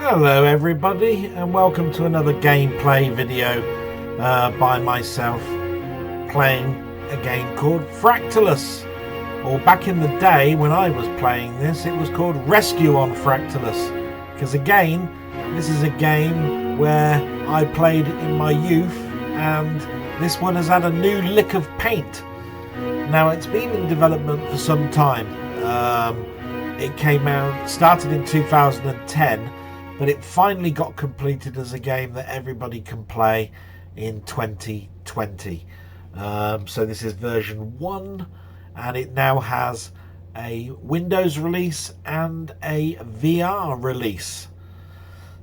Hello everybody, and welcome to another gameplay video by myself playing a game called Fractalus. Or back in the day when I was playing this, it was called Rescue on Fractalus. Because again, this is a game where I played in my youth, and this one has had a new lick of paint. Now, it's been in development for some time. It came out, started in 2010, but it finally got completed as a game that everybody can play in 2020. So this is version 1, and it now has a Windows release and a VR release.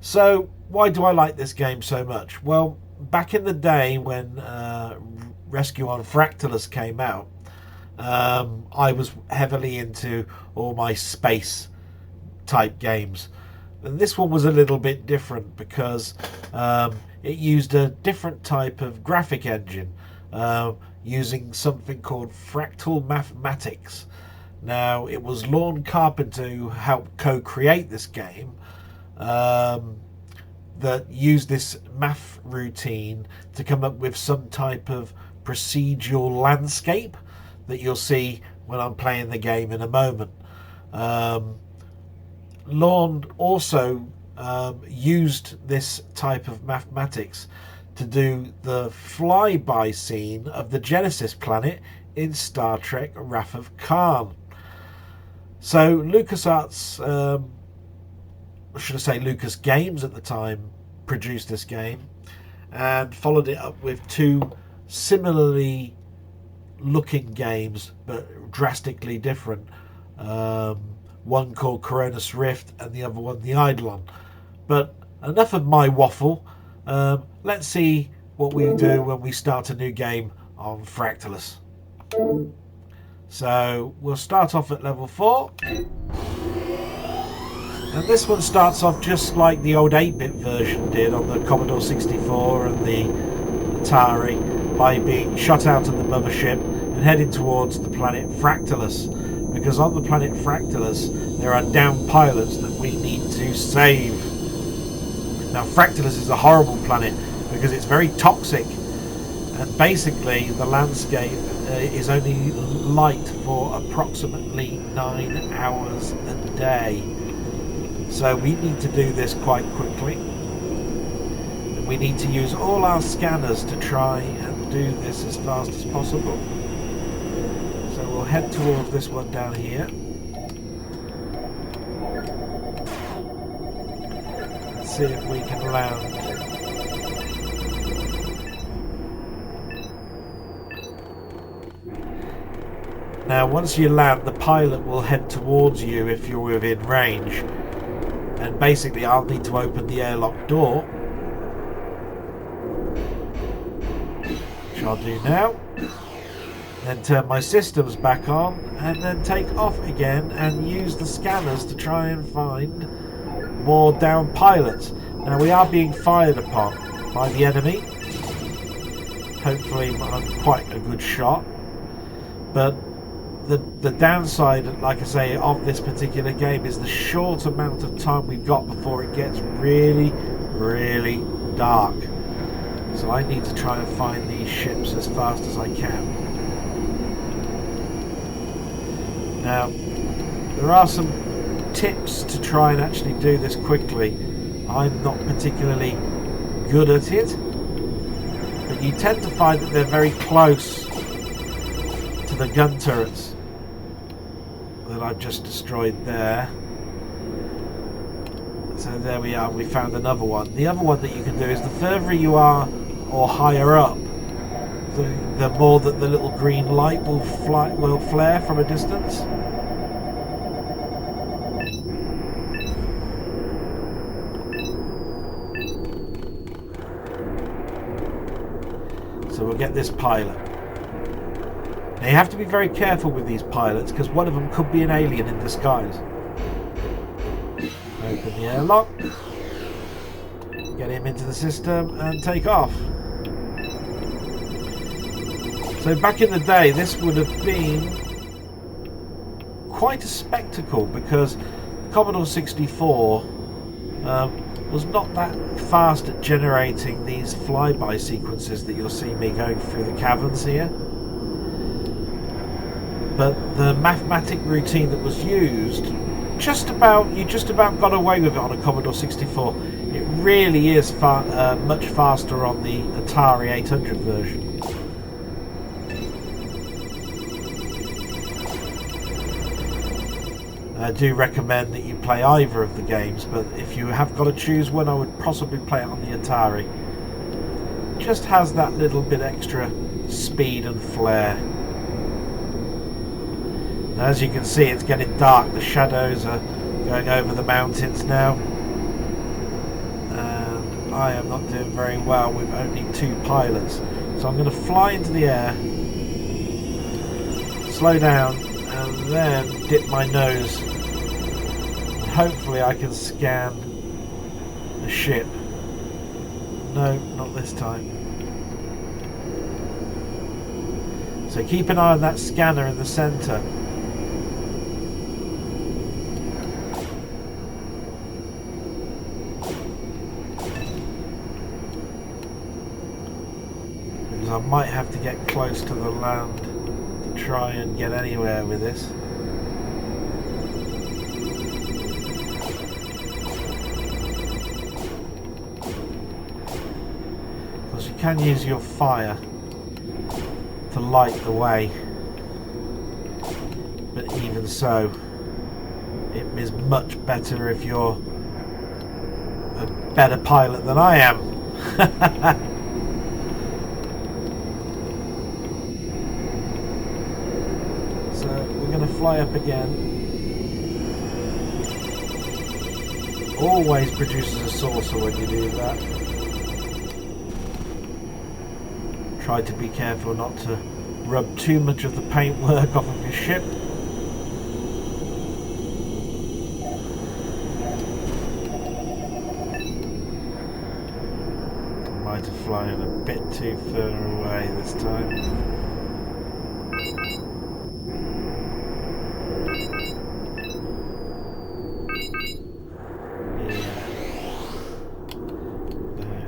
So why do I like this game so much? Well, back in the day when Rescue on Fractalus came out, I was heavily into all my space type games. And this one was a little bit different because it used a different type of graphic engine, using something called fractal mathematics. Now, it was Lorne Carpenter who helped co-create this game, that used this math routine to come up with some type of procedural landscape that you'll see when I'm playing the game in a moment. Lorne also used this type of mathematics to do the flyby scene of the Genesis planet in Star Trek Wrath of Khan. So LucasArts, should I say Lucas Games at the time, produced this game and followed it up with two similarly looking games but drastically different. One called Coronis Rift and the other one the Eidolon. But enough of my waffle. Let's see what we do when we start a new game on Fractalus. So we'll start off at level 4. And this one starts off just like the old 8-bit version did on the Commodore 64 and the Atari, by being shot out of the mothership and heading towards the planet Fractalus. Because on the planet Fractalus there are downed pilots that we need to save. Now, Fractalus is a horrible planet because it's very toxic, and basically the landscape is only light for approximately 9 hours a day. So we need to do this quite quickly, and we need to use all our scanners to try and do this as fast as possible. So we'll head towards this one down here. Let's see if we can land. Now, once you land, the pilot will head towards you if you're within range. And basically, I'll need to open the airlock door, which I'll do now. Then turn my systems back on, and then take off again and use the scanners to try and find more downed pilots. Now, we are being fired upon by the enemy. Hopefully I'm quite a good shot, but the downside, like I say, of this particular game is the short amount of time we've got before it gets really, really dark. So I need to try and find these ships as fast as I can. Now, there are some tips to try and actually do this quickly. I'm not particularly good at it, but you tend to find that they're very close to the gun turrets that I've just destroyed there. So there we are, we found another one. The other one that you can do is the further you are or higher up, the more that the little green light will flare from a distance. So we'll get this pilot. Now, you have to be very careful with these pilots because one of them could be an alien in disguise. Open the airlock, get him into the system and take off. So back in the day, this would have been quite a spectacle because Commodore 64 was not that fast at generating these flyby sequences that you'll see me going through the caverns here. But the mathematic routine that was used, you just about got away with it on a Commodore 64. It really is much faster on the Atari 800 version. I do recommend that you play either of the games, but if you have got to choose one, I would possibly play it on the Atari. It just has that little bit extra speed and flair. Now, as you can see, it's getting dark. The shadows are going over the mountains now. And I am not doing very well with only 2 pilots. So I'm going to fly into the air, slow down, and then dip my nose. Hopefully I can scan the ship. No, not this time. So keep an eye on that scanner in the centre. Because I might have to get close to the land to try and get anywhere with this. You can use your fire to light the way, but even so, it is much better if you're a better pilot than I am. So we're going to fly up again. Always produces a saucer when you do that. Try to be careful not to rub too much of the paintwork off of your ship. I might have flown a bit too far away this time.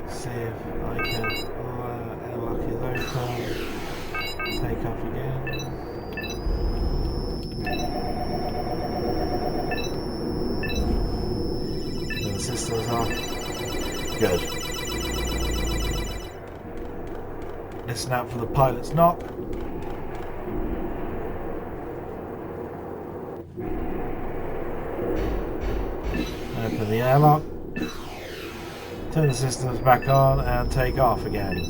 See if I can lock it open, take off again. So the systems off. Good. Listen out for the pilot's knock. Open the airlock. Turn the systems back on and take off again.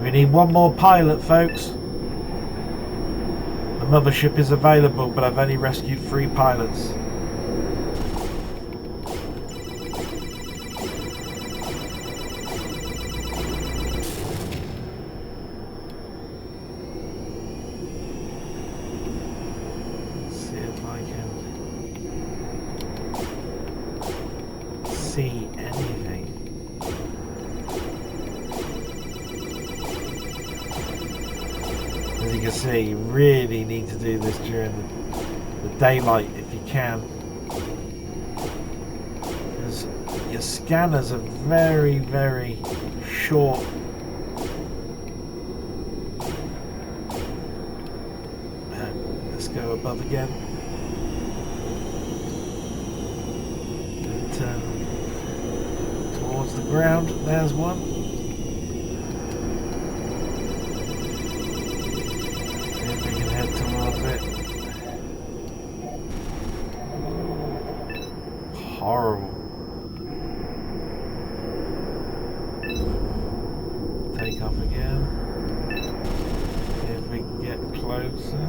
We need 1 more pilot, folks. The mothership is available, but I've only rescued 3 pilots. Let's see if I can see anything. As you can see, you really need to do this during the daylight if you can, because your scanners are very, very short. Let's go above again. And turn towards the ground. There's one. Head towards it. Horrible. Take off again. See if we can get closer.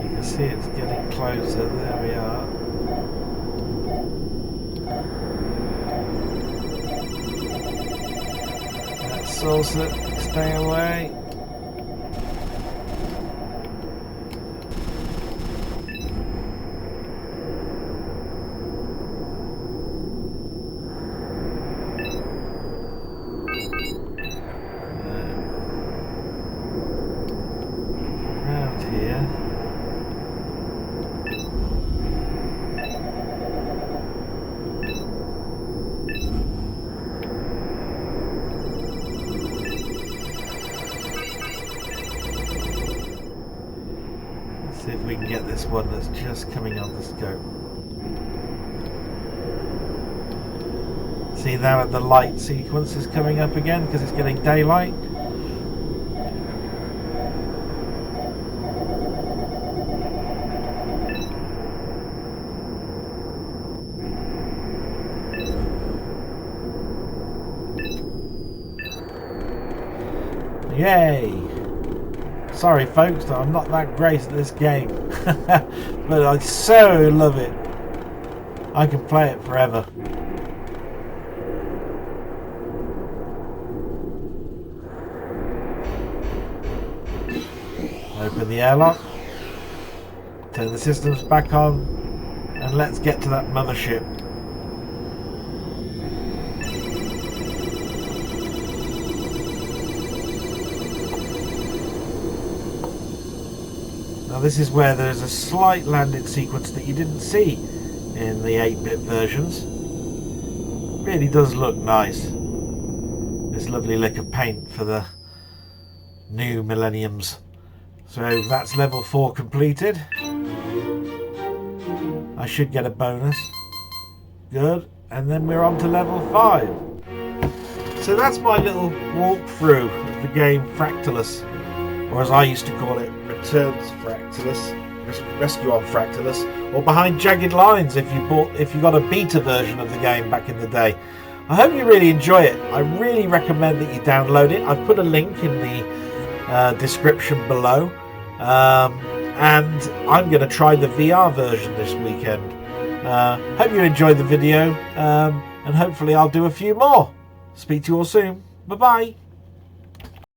You can see it's getting closer. There we are. Saucer, stay away. Around get this one that's just coming on the scope. See now the light sequence is coming up again because it's getting daylight. Yay! Sorry folks, I'm not that great at this game, but I so love it. I can play it forever. Open the airlock, turn the systems back on, and let's get to that mothership. Now this is where there's a slight landing sequence that you didn't see in the 8-bit versions. Really does look nice. This lovely lick of paint for the new millenniums. So that's level 4 completed. I should get a bonus. Good. And then we're on to level 5. So that's my little walkthrough of the game Fractalus, or as I used to call it, Return to Fractalus, Rescue on Fractalus, or Behind Jagged Lines if you got a beta version of the game back in the day. I hope you really enjoy it. I really recommend that you download it. I've put a link in the description below, and I'm going to try the VR version this weekend. Hope you enjoyed the video, and hopefully I'll do a few more. Speak to you all soon. Bye bye.